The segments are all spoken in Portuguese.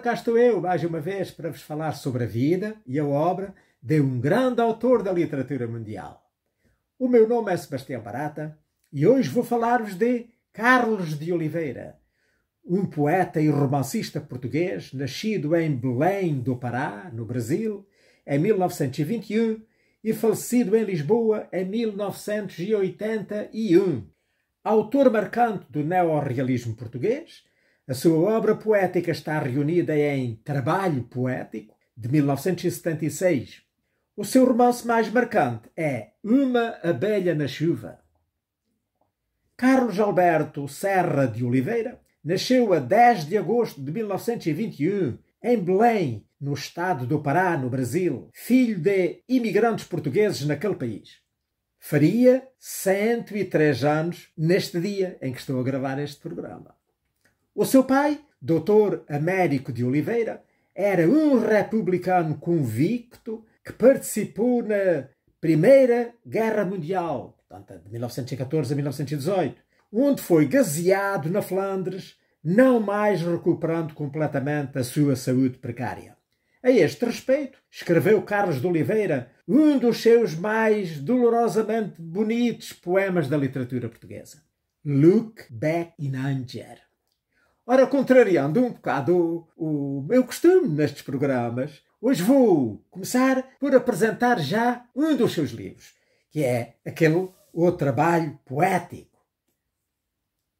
cá estou eu, mais uma vez, para vos falar sobre a vida e a obra de um grande autor da literatura mundial. O meu nome é Sebastião Barata e hoje vou falar-vos de Carlos de Oliveira, um poeta e romancista português, nascido em Belém do Pará, no Brasil, em 1921 e falecido em Lisboa em 1981. Autor marcante do neorrealismo português, a sua obra poética está reunida em Trabalho Poético, de 1976. O seu romance mais marcante é Uma Abelha na Chuva. Carlos Alberto Serra de Oliveira nasceu a 10 de agosto de 1921, em Belém, no estado do Pará, no Brasil, filho de imigrantes portugueses naquele país. Faria 103 anos neste dia em que estou a gravar este programa. O seu pai, Dr. Américo de Oliveira, era um republicano convicto que participou na Primeira Guerra Mundial, portanto, de 1914 a 1918, onde foi gaseado na Flandres, não mais recuperando completamente a sua saúde precária. A este respeito, escreveu Carlos de Oliveira um dos seus mais dolorosamente bonitos poemas da literatura portuguesa, Look Back in Anger. Ora, contrariando um bocado o meu costume nestes programas, hoje vou começar por apresentar já um dos seus livros, que é aquele O Trabalho Poético,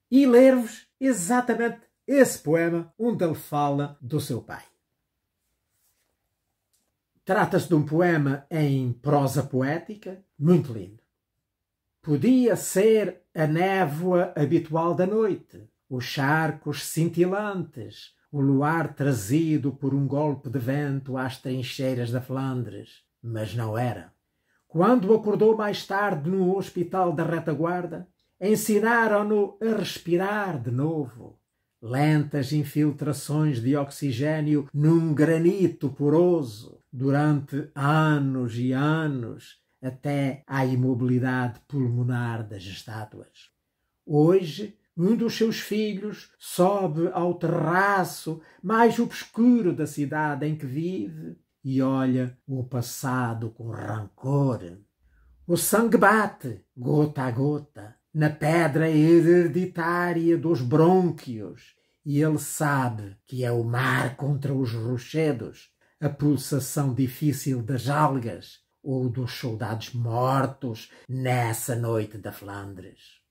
e ler-vos exatamente esse poema onde ele fala do seu pai. Trata-se de um poema em prosa poética, muito lindo. Podia ser a névoa habitual da noite, os charcos cintilantes, o luar trazido por um golpe de vento às trincheiras da Flandres, mas não era. Quando acordou mais tarde no hospital da retaguarda, ensinaram-no a respirar de novo. Lentas infiltrações de oxigênio num granito poroso durante anos e anos, até à imobilidade pulmonar das estátuas. Hoje, um dos seus filhos sobe ao terraço mais obscuro da cidade em que vive e olha o passado com rancor. O sangue bate, gota a gota, na pedra hereditária dos brônquios, e ele sabe que é o mar contra os rochedos, a pulsação difícil das algas ou dos soldados mortos nessa noite da Flandres.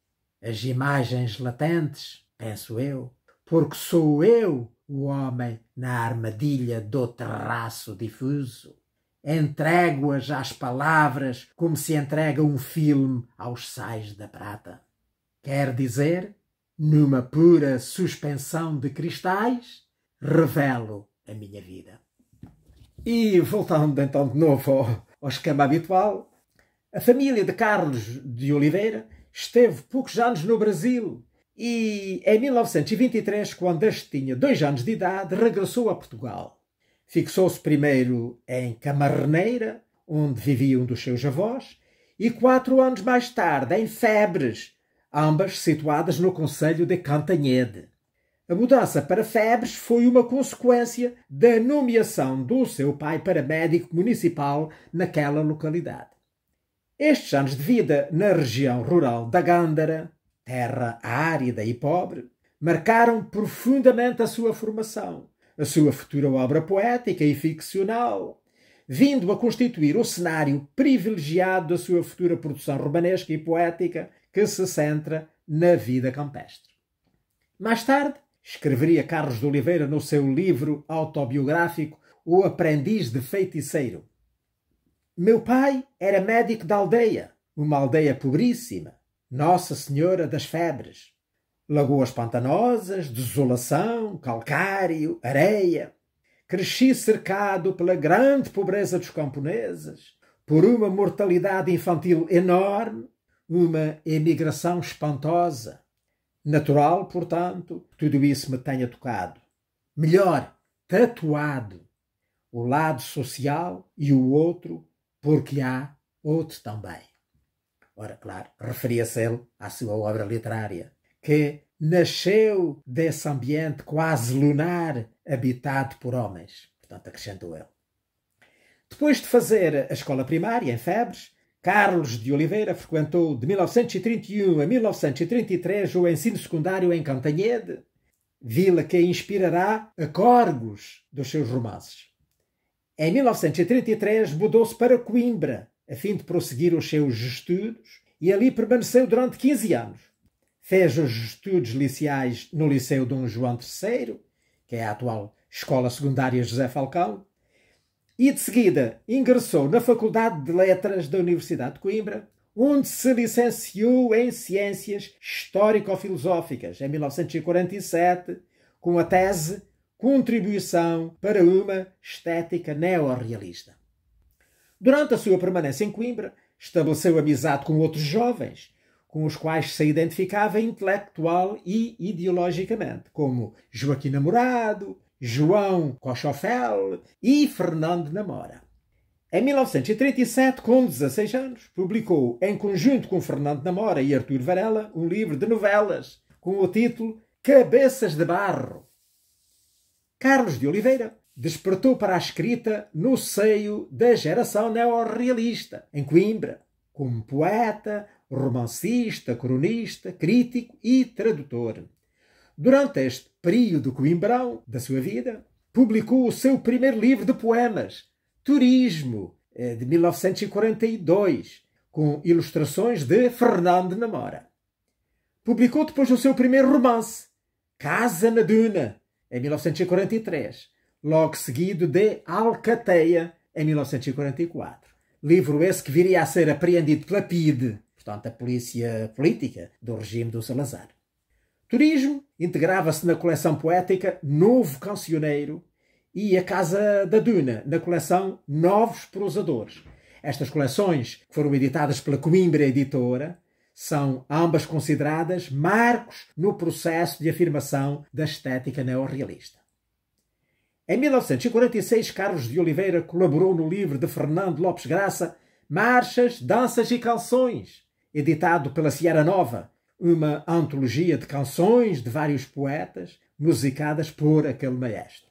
As imagens latentes, penso eu, porque sou eu o homem na armadilha do terraço difuso. Entrego-as às palavras como se entrega um filme aos sais da prata. Quer dizer, numa pura suspensão de cristais, revelo a minha vida. E voltando então de novo ao esquema habitual, a família de Carlos de Oliveira esteve poucos anos no Brasil e em 1923, quando este tinha 2 anos de idade, regressou a Portugal. Fixou-se primeiro em Camarneira, onde vivia um dos seus avós, e 4 anos mais tarde em Febres, ambas situadas no concelho de Cantanhede. A mudança para Febres foi uma consequência da nomeação do seu pai para médico municipal naquela localidade. Estes anos de vida na região rural da Gândara, terra árida e pobre, marcaram profundamente a sua formação, a sua futura obra poética e ficcional, vindo a constituir o cenário privilegiado da sua futura produção romanesca e poética que se centra na vida campestre. Mais tarde, escreveria Carlos de Oliveira no seu livro autobiográfico O Aprendiz de Feiticeiro. Meu pai era médico da aldeia, uma aldeia pobríssima, Nossa Senhora das Febres. Lagoas pantanosas, desolação, calcário, areia. Cresci cercado pela grande pobreza dos camponeses, por uma mortalidade infantil enorme, uma emigração espantosa. Natural, portanto, tudo isso me tenha tocado. Melhor, tatuado. O lado social e o outro, porque há outro também. Ora, claro, referia-se ele à sua obra literária, que nasceu desse ambiente quase lunar habitado por homens. Portanto, acrescentou ele. Depois de fazer a escola primária em Febres, Carlos de Oliveira frequentou de 1931 a 1933 o ensino secundário em Cantanhede, vila que inspirará a corgos dos seus romances. Em 1933 mudou-se para Coimbra, a fim de prosseguir os seus estudos, e ali permaneceu durante 15 anos. Fez os estudos liceais no Liceu Dom João III, que é a atual Escola Secundária José Falcão, e de seguida ingressou na Faculdade de Letras da Universidade de Coimbra, onde se licenciou em Ciências Histórico-Filosóficas em 1947, com a tese Contribuição para uma Estética Neorrealista. Durante a sua permanência em Coimbra, estabeleceu amizade com outros jovens, com os quais se identificava intelectual e ideologicamente, como Joaquim Namorado, João Cochofel e Fernando Namora. Em 1937, com 16 anos, publicou, em conjunto com Fernando Namora e Artur Varela, um livro de novelas com o título Cabeças de Barro. Carlos de Oliveira despertou para a escrita no seio da geração neorrealista, em Coimbra, como poeta, romancista, cronista, crítico e tradutor. Durante este período coimbrão da sua vida, publicou o seu primeiro livro de poemas, Turismo, de 1942, com ilustrações de Fernando Namora. Publicou depois o seu primeiro romance, Casa na Duna, em 1943, logo seguido de Alcateia, em 1944. Livro esse que viria a ser apreendido pela PIDE, portanto a polícia política do regime do Salazar. Turismo integrava-se na coleção poética Novo Cancioneiro e a Casa da Duna, na coleção Novos Prosadores. Estas coleções, que foram editadas pela Coimbra Editora, são ambas consideradas marcos no processo de afirmação da estética neorrealista. Em 1946, Carlos de Oliveira colaborou no livro de Fernando Lopes Graça, Marchas, Danças e Canções, editado pela Sierra Nova, uma antologia de canções de vários poetas, musicadas por aquele maestro.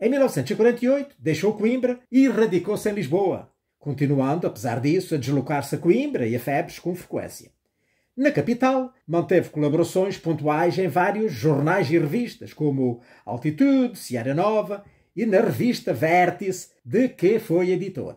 Em 1948, deixou Coimbra e radicou-se em Lisboa, continuando, apesar disso, a deslocar-se a Coimbra e a Febres com frequência. Na capital, manteve colaborações pontuais em vários jornais e revistas, como Altitude, Sierra Nova e na revista Vértice, de que foi editor.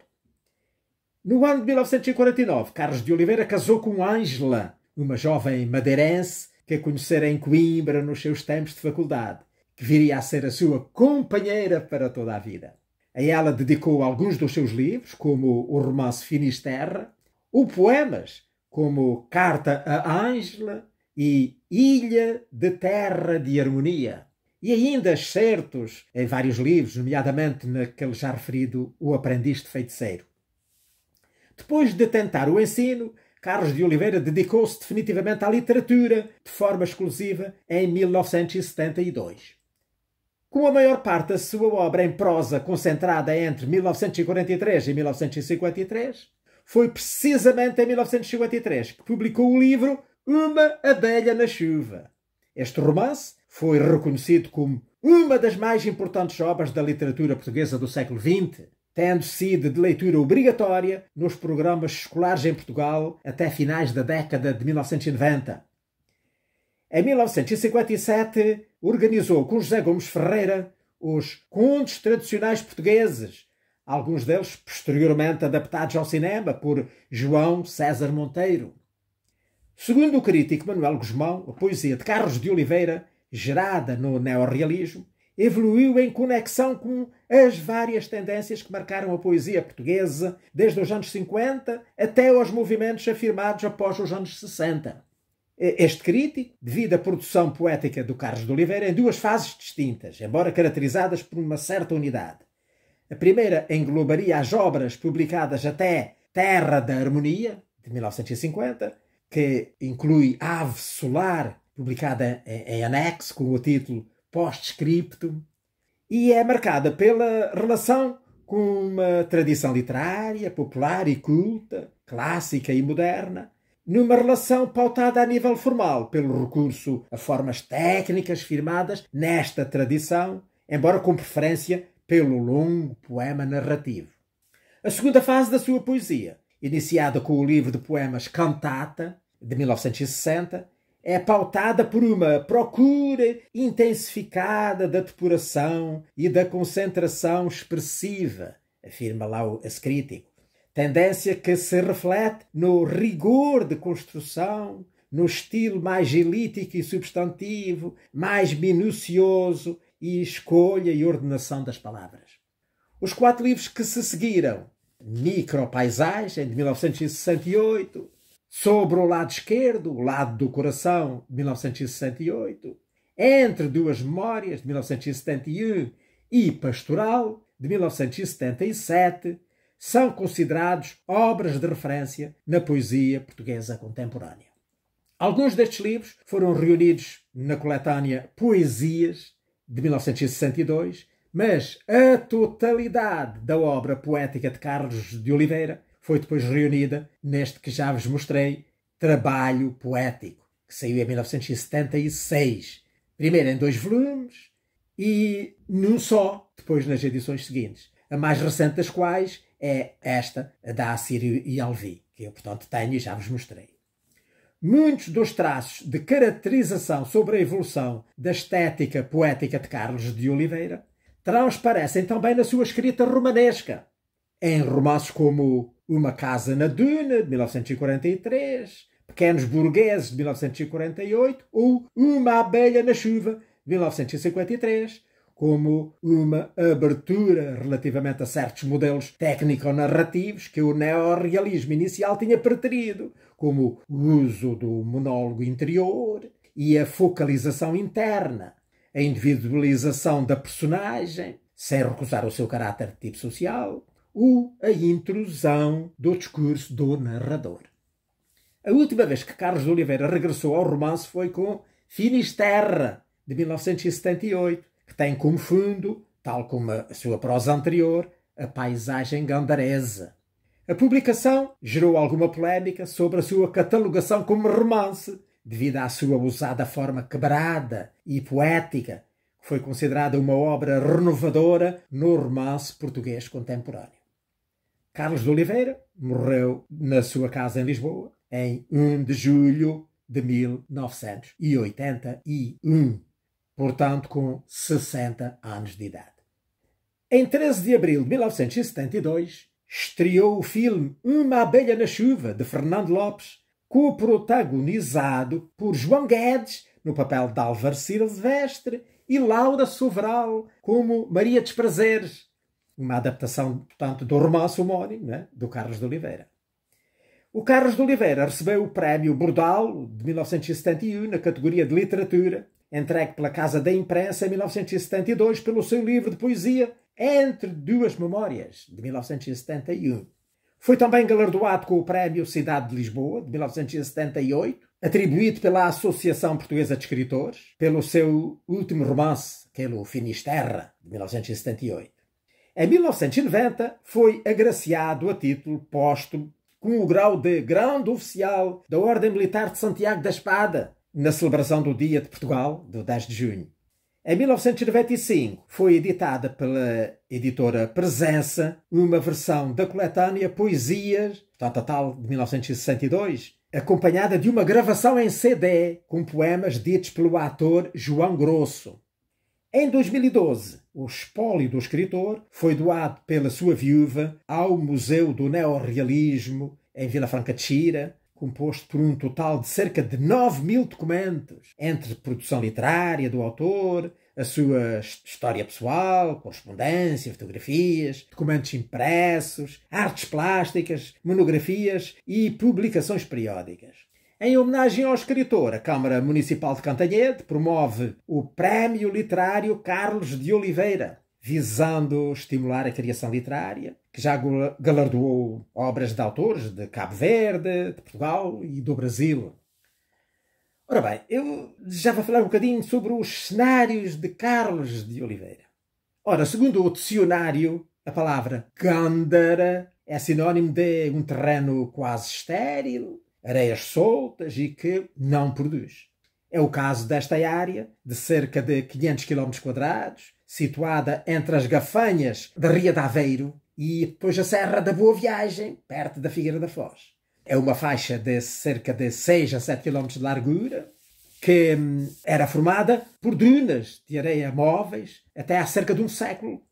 No ano de 1949, Carlos de Oliveira casou com Ângela, uma jovem madeirense que a conhecera em Coimbra nos seus tempos de faculdade, que viria a ser a sua companheira para toda a vida. A ela dedicou alguns dos seus livros, como o romance Finisterra, ou poemas, como Carta a Ângela e Ilha de Terra de Harmonia, e ainda excertos em vários livros, nomeadamente naquele já referido O Aprendiz de Feiticeiro. Depois de tentar o ensino, Carlos de Oliveira dedicou-se definitivamente à literatura, de forma exclusiva, em 1972. Com a maior parte da sua obra em prosa concentrada entre 1943 e 1953, foi precisamente em 1953 que publicou o livro Uma Abelha na Chuva. Este romance foi reconhecido como uma das mais importantes obras da literatura portuguesa do século XX, tendo sido de leitura obrigatória nos programas escolares em Portugal até finais da década de 1990. Em 1957, organizou com José Gomes Ferreira os Contos Tradicionais Portugueses, alguns deles posteriormente adaptados ao cinema por João César Monteiro. Segundo o crítico Manuel Guzmão, a poesia de Carlos de Oliveira, gerada no neorrealismo, evoluiu em conexão com as várias tendências que marcaram a poesia portuguesa desde os anos 50 até aos movimentos afirmados após os anos 60. Este crítico divide a produção poética do Carlos de Oliveira em duas fases distintas, embora caracterizadas por uma certa unidade. A primeira englobaria as obras publicadas até Terra da Harmonia, de 1950, que inclui Ave Solar, publicada em anexo com o título Post-Scriptum, e é marcada pela relação com uma tradição literária, popular e culta, clássica e moderna, numa relação pautada a nível formal pelo recurso a formas técnicas firmadas nesta tradição, embora com preferência pelo longo poema narrativo. A segunda fase da sua poesia, iniciada com o livro de poemas Cantata, de 1960, é pautada por uma procura intensificada da depuração e da concentração expressiva, afirma lá esse crítico. Tendência que se reflete no rigor de construção, no estilo mais elítico e substantivo, mais minucioso e escolha e ordenação das palavras. Os 4 livros que se seguiram, Micropaisagem, de 1968, Sobre o Lado Esquerdo, o Lado do Coração, de 1968, Entre Duas Memórias, de 1971, e Pastoral, de 1977, são considerados obras de referência na poesia portuguesa contemporânea. Alguns destes livros foram reunidos na coletânea Poesias, de 1962, mas a totalidade da obra poética de Carlos de Oliveira foi depois reunida neste que já vos mostrei, Trabalho Poético, que saiu em 1976. Primeiro em 2 volumes e num só, depois nas edições seguintes. A mais recente das quais é esta, a da Assírio e Alvi, que eu, portanto, tenho e já vos mostrei. Muitos dos traços de caracterização sobre a evolução da estética poética de Carlos de Oliveira transparecem também na sua escrita romanesca, em romances como Uma Casa na Duna, de 1943, Pequenos Burgueses, de 1948, ou Uma Abelha na Chuva, de 1953, como uma abertura relativamente a certos modelos técnico-narrativos que o neorrealismo inicial tinha preterido, como o uso do monólogo interior e a focalização interna, a individualização da personagem, sem recusar o seu caráter de tipo social, ou a intrusão do discurso do narrador. A última vez que Carlos de Oliveira regressou ao romance foi com Finisterra, de 1978, que tem como fundo, tal como a sua prosa anterior, a paisagem gandaresa. A publicação gerou alguma polémica sobre a sua catalogação como romance, devido à sua usada forma quebrada e poética, que foi considerada uma obra renovadora no romance português contemporâneo. Carlos de Oliveira morreu na sua casa em Lisboa em 1 de julho de 1981, portanto com 60 anos de idade. Em 13 de abril de 1972, estreou o filme Uma Abelha na Chuva, de Fernando Lopes, coprotagonizado por João Guedes, no papel de Álvaro Silvestre, e Laura Soveral como Maria dos Prazeres, uma adaptação, portanto, do romance homónimo, né, do Carlos de Oliveira. O Carlos de Oliveira recebeu o prémio Bordal, de 1971, na categoria de literatura, entregue pela Casa da Imprensa em 1972 pelo seu livro de poesia Entre Duas Memórias, de 1971. Foi também galardoado com o prémio Cidade de Lisboa, de 1978, atribuído pela Associação Portuguesa de Escritores, pelo seu último romance, aquele Finisterra, de 1978. Em 1990, foi agraciado a título póstumo com o grau de Grande Oficial da Ordem Militar de Santiago da Espada, na celebração do Dia de Portugal, do 10 de junho. Em 1995, foi editada pela editora Presença uma versão da coletânea Poesias, portanto a tal de 1962, acompanhada de uma gravação em CD com poemas ditos pelo ator João Grosso. Em 2012, o espólio do escritor foi doado pela sua viúva ao Museu do Neorrealismo, em Vila Franca de Xira, composto por um total de cerca de 9.000 documentos, entre produção literária do autor, a sua história pessoal, correspondência, fotografias, documentos impressos, artes plásticas, monografias e publicações periódicas. Em homenagem ao escritor, a Câmara Municipal de Cantanhede promove o Prémio Literário Carlos de Oliveira, visando estimular a criação literária, que já galardoou obras de autores de Cabo Verde, de Portugal e do Brasil. Ora bem, eu já vou falar um bocadinho sobre os cenários de Carlos de Oliveira. Ora, segundo o dicionário, a palavra Gândara é sinónimo de um terreno quase estéril, areias soltas e que não produz. É o caso desta área, de cerca de 500 km², situada entre as Gafanhas da Ria de Aveiro e depois a Serra da Boa Viagem, perto da Figueira da Foz. É uma faixa de cerca de 6 a 7 km de largura, que era formada por dunas de areia móveis até há cerca de um século.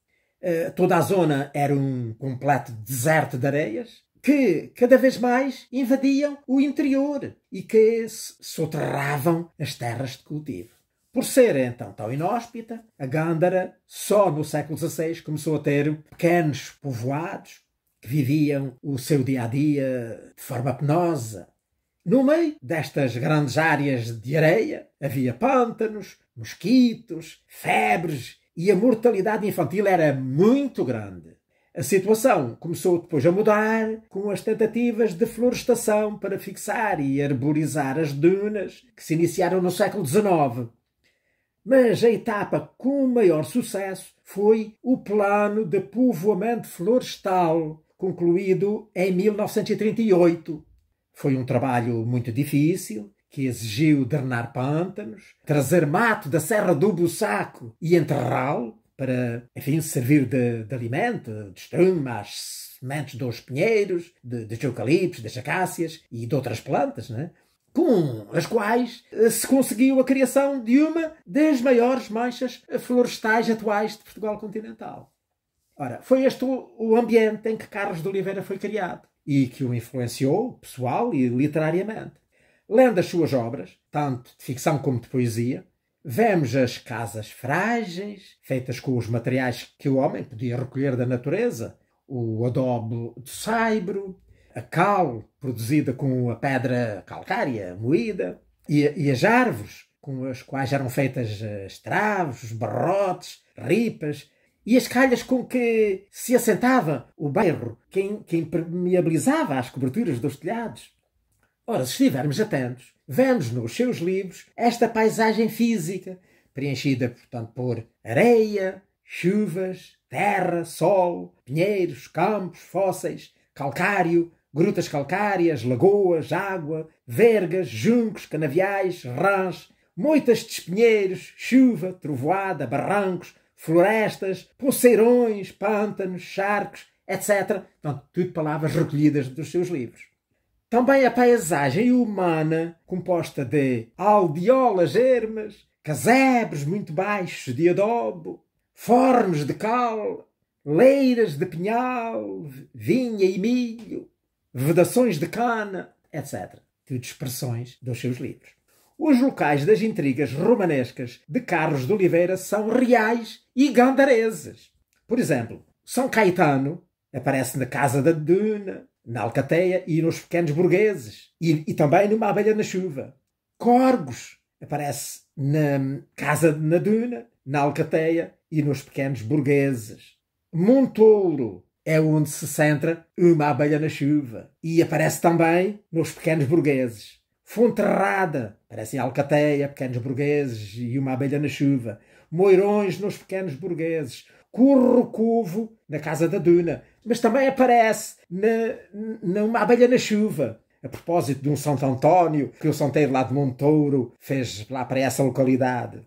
Toda a zona era um completo deserto de areias, que cada vez mais invadiam o interior e que soterravam as terras de cultivo. Por ser então tão inóspita, a Gândara só no século XVI começou a ter pequenos povoados que viviam o seu dia-a-dia de forma penosa. No meio destas grandes áreas de areia havia pântanos, mosquitos, febres e a mortalidade infantil era muito grande. A situação começou depois a mudar com as tentativas de florestação para fixar e arborizar as dunas que se iniciaram no século XIX. Mas a etapa com maior sucesso foi o plano de povoamento florestal, concluído em 1938. Foi um trabalho muito difícil, que exigiu drenar pântanos, trazer mato da Serra do Bussaco e enterrá-lo para, enfim, servir de alimento, de estrume às sementes dos pinheiros, dos eucaliptos, das acácias e de outras plantas, né? Com as quais se conseguiu a criação de uma das maiores manchas florestais atuais de Portugal continental. Ora, foi este o ambiente em que Carlos de Oliveira foi criado e que o influenciou pessoal e literariamente. Lendo as suas obras, tanto de ficção como de poesia, vemos as casas frágeis, feitas com os materiais que o homem podia recolher da natureza, o adobe de saibro, a cal produzida com a pedra calcária moída, e as árvores com as quais eram feitas as traves, os barrotes, ripas, e as calhas com que se assentava o bairro, que impermeabilizava as coberturas dos telhados. Ora, se estivermos atentos, vemos nos seus livros esta paisagem física, preenchida, portanto, por areia, chuvas, terra, sol, pinheiros, campos, fósseis, calcário, grutas calcárias, lagoas, água, vergas, juncos, canaviais, rãs, moitas de espinheiros, chuva, trovoada, barrancos, florestas, poceirões, pântanos, charcos, etc. Portanto, tudo palavras recolhidas dos seus livros. Também a paisagem humana, composta de aldeolas ermas, casebres muito baixos de adobo, fornos de cal, leiras de pinhal, vinha e milho, vedações de cana, etc. Tudo expressões dos seus livros. Os locais das intrigas romanescas de Carlos de Oliveira são reais e gandareses. Por exemplo, São Caetano aparece na Casa da Duna, na Alcateia e nos Pequenos Burgueses, e também numa Abelha na Chuva. Corgos aparece na Casa na Duna, na Alcateia e nos Pequenos Burgueses. Montouro é onde se centra uma Abelha na Chuva e aparece também nos Pequenos Burgueses. Fonterrada aparece em Alcateia, Pequenos Burgueses e uma Abelha na Chuva. Moirões nos Pequenos Burgueses. Currucuvo na Casa da Duna, mas também aparece numa Abelha na Chuva, a propósito de um Santo António que o santeiro lá de Montouro fez lá para essa localidade.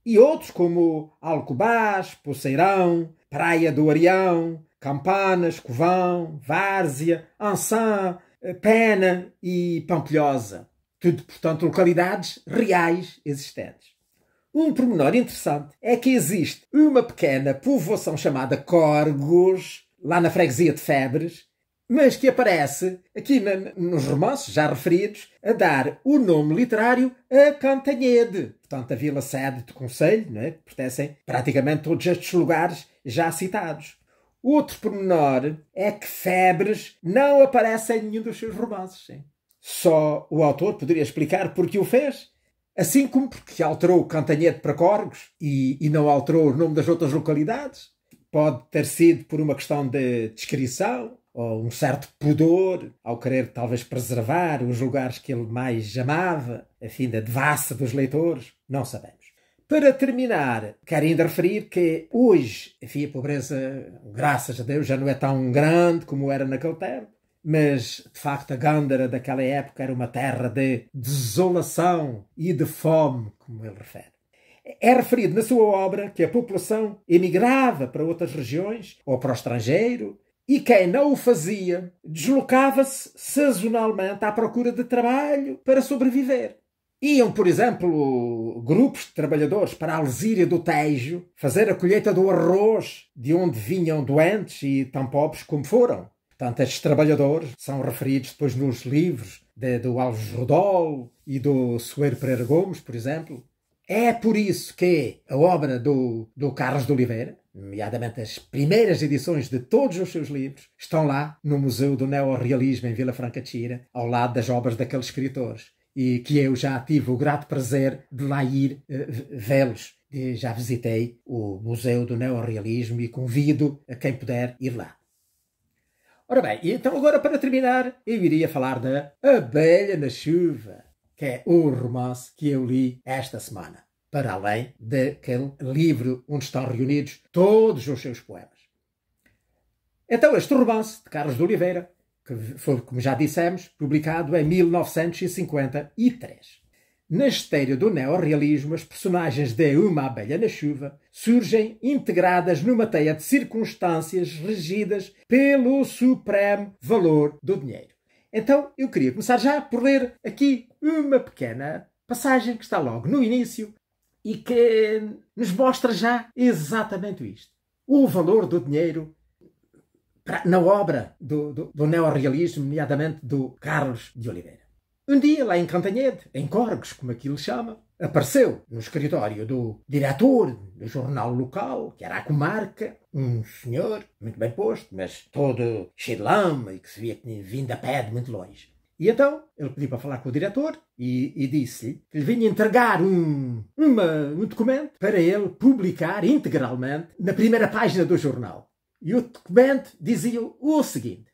E outros como Alcobás, Poceirão, Praia do Arião, Campanas, Covão, Várzea, Ançã, Pena e Pampilhosa. Tudo, portanto, localidades reais existentes. Um pormenor interessante é que existe uma pequena povoação chamada Corgos, lá na freguesia de Febres, mas que aparece aqui nos romances já referidos a dar o nome literário a Cantanhede. Portanto, a vila-sede do concelho, não é? Que pertencem praticamente todos estes lugares já citados. Outro pormenor é que Febres não aparece em nenhum dos seus romances. Sim. Só o autor poderia explicar porque o fez. Assim como porque alterou Cantanhede para Corgos e não alterou o nome das outras localidades. Pode ter sido por uma questão de descrição ou um certo pudor ao querer talvez preservar os lugares que ele mais amava, a fim da devassa dos leitores. Não sabemos. Para terminar, quero ainda referir que hoje, enfim, a pobreza, graças a Deus, já não é tão grande como era naquele tempo. mas de facto a Gândara daquela época era uma terra de desolação e de fome, como ele refere. É referido na sua obra que a população emigrava para outras regiões ou para o estrangeiro e quem não o fazia deslocava-se sazonalmente à procura de trabalho para sobreviver. Iam, por exemplo, grupos de trabalhadores para a Alzíria do Tejo fazer a colheita do arroz de onde vinham doentes e tão pobres como foram. Portanto, estes trabalhadores são referidos depois nos livros do Alves Rodol e do Soeiro Pereira Gomes, por exemplo. É por isso que a obra do Carlos de Oliveira, nomeadamente as primeiras edições de todos os seus livros, estão lá no Museu do Neorrealismo em Vila Franca de Xira, ao lado das obras daqueles escritores. E que eu já tive o grato prazer de lá ir vê-los. Já visitei o Museu do Neorrealismo e convido a quem puder ir lá. Ora bem, então agora para terminar, eu iria falar da Abelha na Chuva, que é o romance que eu li esta semana, para além daquele livro onde estão reunidos todos os seus poemas. Então este romance de Carlos de Oliveira, que foi, como já dissemos, publicado em 1953. Na esteira do neorrealismo, as personagens de Uma Abelha na Chuva surgem integradas numa teia de circunstâncias regidas pelo supremo valor do dinheiro. Então, eu queria começar já por ler aqui uma pequena passagem que está logo no início e que nos mostra já exatamente isto. O valor do dinheiro na obra do neorrealismo, nomeadamente do Carlos de Oliveira. Um dia, lá em Cantanhede, em Corgos, como aquilo chama, apareceu no escritório do diretor do jornal local, que era a comarca, um senhor, muito bem posto, mas todo cheio de lama e que se via que tinha vindo a pé de muito longe. E então, ele pediu para falar com o diretor e disse-lhe que lhe vinha entregar um documento para ele publicar integralmente na primeira página do jornal. E o documento dizia o seguinte: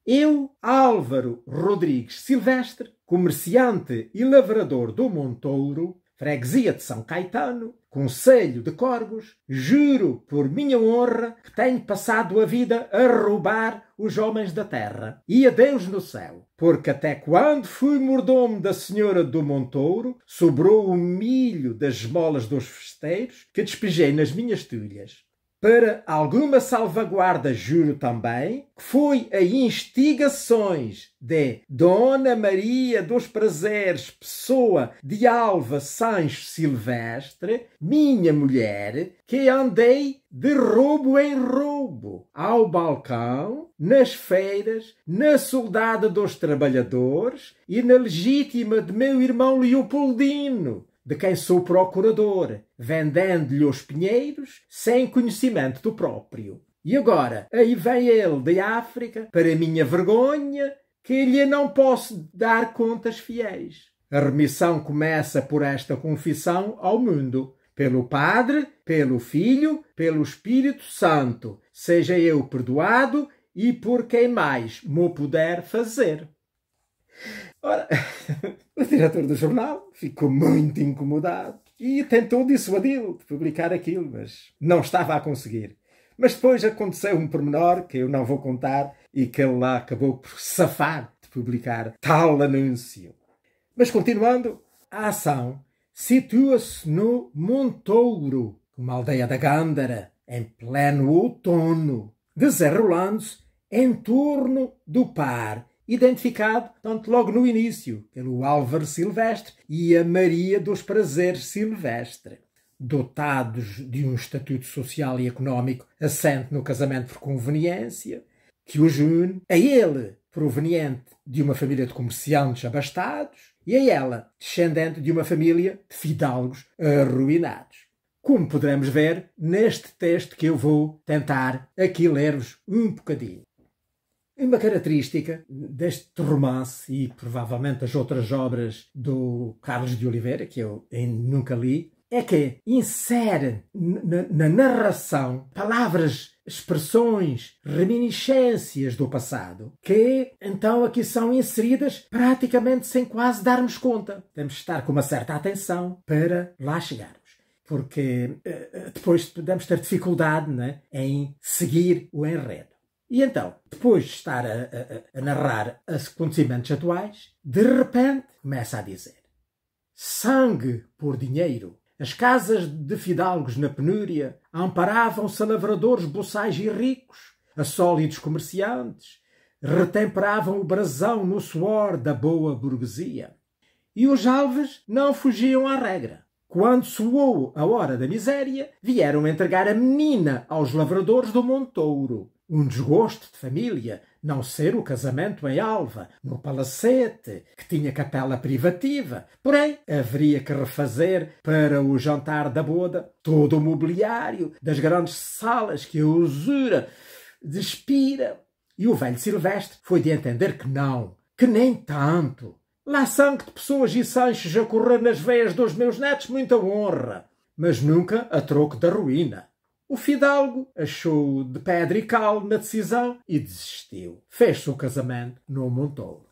eu, Álvaro Rodrigues Silvestre, comerciante e lavrador do Montouro, freguesia de São Caetano, concelho de Corgos, juro por minha honra que tenho passado a vida a roubar os homens da terra e a Deus no céu, porque até quando fui mordomo da senhora do Montouro, sobrou o milho das esmolas dos festeiros que despejei nas minhas tulhas. Para alguma salvaguarda juro também que foi a instigações de Dona Maria dos Prazeres Pessoa de Alva Sancho Silvestre, minha mulher, que andei de roubo em roubo, ao balcão, nas feiras, na soldada dos trabalhadores e na legítima de meu irmão Leopoldino, de quem sou procurador, vendendo-lhe os pinheiros, sem conhecimento do próprio. E agora, aí vem ele de África, para minha vergonha, que lhe não posso dar contas fiéis. A remissão começa por esta confissão ao mundo, pelo Padre, pelo Filho, pelo Espírito Santo, seja eu perdoado e por quem mais mo puder fazer. Ora, o diretor do jornal ficou muito incomodado e tentou dissuadi-lo de publicar aquilo, mas não estava a conseguir. Mas depois aconteceu um pormenor que eu não vou contar e que ele lá acabou por safar de publicar tal anúncio. Mas continuando, a ação situa-se no Montouro, uma aldeia da Gândara, em pleno outono, desenrolando-se em torno do par, identificado, tanto logo no início, pelo Álvaro Silvestre e a Maria dos Prazeres Silvestre. Dotados de um estatuto social e económico assente no casamento por conveniência, que os une a ele, proveniente de uma família de comerciantes abastados, e a ela, descendente de uma família de fidalgos arruinados. Como poderemos ver neste texto que eu vou tentar aqui ler-vos um bocadinho. Uma característica deste romance e provavelmente das outras obras do Carlos de Oliveira, que eu nunca li, é que insere na narração palavras, expressões, reminiscências do passado, que então aqui são inseridas praticamente sem quase darmos conta. Temos de estar com uma certa atenção para lá chegarmos, porque depois podemos ter dificuldade, né, em seguir o enredo. E então, depois de estar a narrar os acontecimentos atuais, de repente começa a dizer: sangue por dinheiro. As casas de fidalgos na penúria amparavam-se a lavradores boçais e ricos, a sólidos comerciantes, retemperavam o brasão no suor da boa burguesia. E os alves não fugiam à regra. Quando soou a hora da miséria, vieram entregar a menina aos lavradores do Montouro. Um desgosto de família não ser o casamento em Alva, no palacete, que tinha capela privativa. Porém, haveria que refazer para o jantar da boda todo o mobiliário das grandes salas que a usura despira. E o velho Silvestre foi de entender que não, que nem tanto. Lá sangue de pessoas e sanches a correr nas veias dos meus netos, muita honra, mas nunca a troco da ruína. O fidalgo achou de pedra e cal na decisão e desistiu. Fez-se o casamento no Montouro.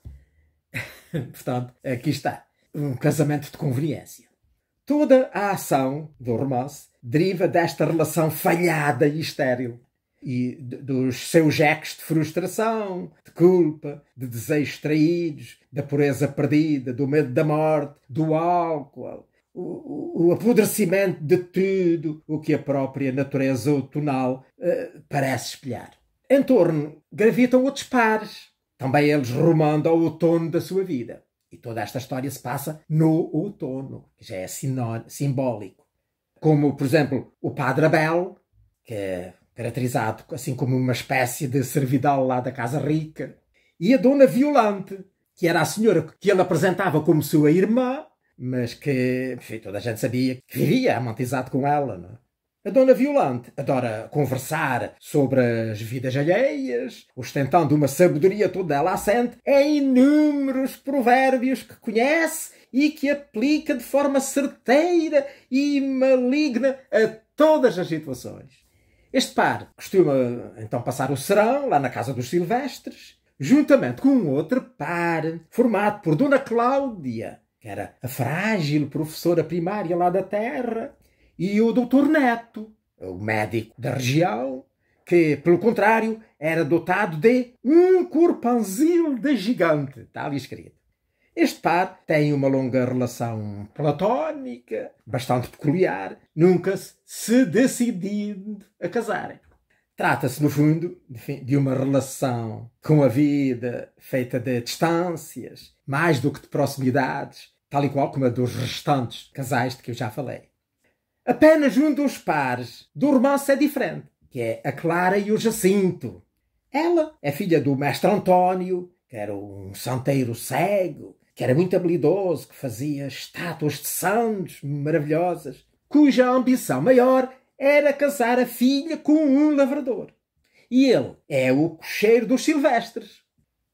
Portanto, aqui está. Um casamento de conveniência. Toda a ação do romance deriva desta relação falhada e estéril. E dos seus eques de frustração, de culpa, de desejos traídos, da pureza perdida, do medo da morte, do álcool, o apodrecimento de tudo o que a própria natureza outonal parece espelhar. Em torno gravitam outros pares, também eles rumando ao outono da sua vida. E toda esta história se passa no outono, que já é simbólico. Como, por exemplo, o Padre Abel, que é caracterizado assim como uma espécie de servidal lá da Casa Rica, e a Dona Violante, que era a senhora que ele apresentava como sua irmã, mas que, enfim, toda a gente sabia que vivia amantizado com ela. Não é? A Dona Violante adora conversar sobre as vidas alheias, ostentando uma sabedoria toda ela assente em inúmeros provérbios que conhece e que aplica de forma certeira e maligna a todas as situações. Este par costuma então passar o serão lá na casa dos Silvestres, juntamente com um outro par formado por Dona Cláudia, que era a frágil professora primária lá da terra, e o Doutor Neto, o médico da região, que, pelo contrário, era dotado de um corpanzil de gigante. Está ali escrito. Este par tem uma longa relação platónica, bastante peculiar, nunca se decidindo a casarem. Trata-se, no fundo, de uma relação com a vida feita de distâncias, mais do que de proximidades, tal e qual como a dos restantes casais de que eu já falei. Apenas um dos pares do romance é diferente, que é a Clara e o Jacinto. Ela é filha do mestre António, que era um santeiro cego, que era muito habilidoso, que fazia estátuas de santos maravilhosas, cuja ambição maior era casar a filha com um lavrador. E ele é o cocheiro dos Silvestres.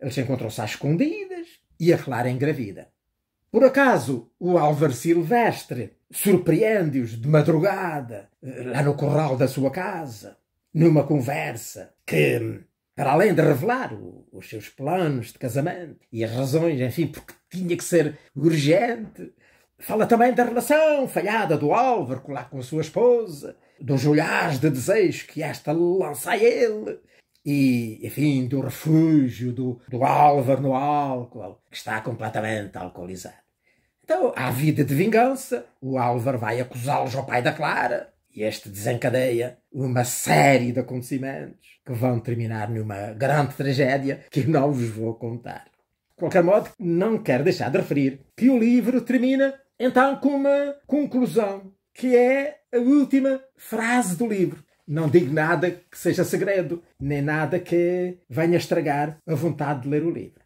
Eles encontram-se às escondidas e a Clara engravida. Por acaso, o Álvaro Silvestre surpreende-os de madrugada, lá no corral da sua casa, numa conversa que, para além de revelar os seus planos de casamento e as razões, enfim, porque tinha que ser urgente, fala também da relação falhada do Álvaro lá com a sua esposa, dos olhares de desejo que esta lança a ele, e, enfim, do refúgio do Álvaro no álcool, que está completamente alcoolizado. Então, à vida de vingança, o Álvaro vai acusá-los ao pai da Clara, e este desencadeia uma série de acontecimentos que vão terminar numa grande tragédia que eu não vos vou contar. De qualquer modo, não quero deixar de referir que o livro termina, então, com uma conclusão, que é a última frase do livro. Não digo nada que seja segredo, nem nada que venha estragar a vontade de ler o livro.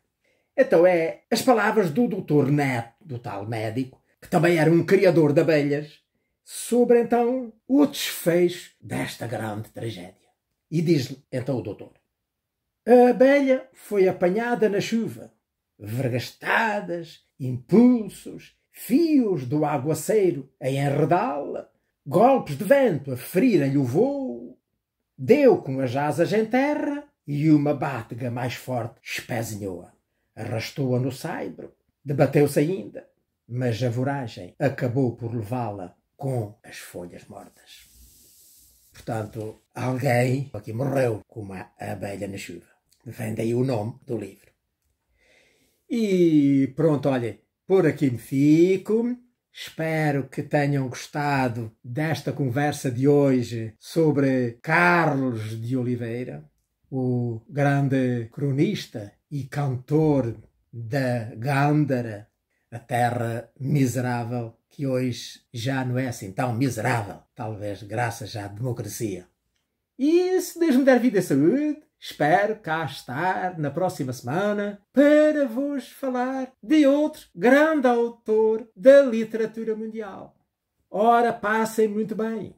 Então é as palavras do Doutor Neto, do tal médico, que também era um criador de abelhas, sobre então o desfecho desta grande tragédia. E diz-lhe então o doutor: a abelha foi apanhada na chuva, vergastadas, impulsos, fios do aguaceiro a enredá-la, golpes de vento a ferirem-lhe o vôo, deu com as asas em terra e uma bátega mais forte espezinhou-a, arrastou-a no saibro, debateu-se ainda, mas a voragem acabou por levá-la com as folhas mortas. Portanto, alguém aqui morreu como a abelha na chuva. Vem daí o nome do livro. E pronto, olha, por aqui me fico. Espero que tenham gostado desta conversa de hoje sobre Carlos de Oliveira, o grande cronista e cantor da Gândara, a terra miserável, que hoje já não é assim tão miserável, talvez graças à democracia. E se Deus me der vida e saúde, espero cá estar na próxima semana para vos falar de outro grande autor da literatura mundial. Ora, passem muito bem.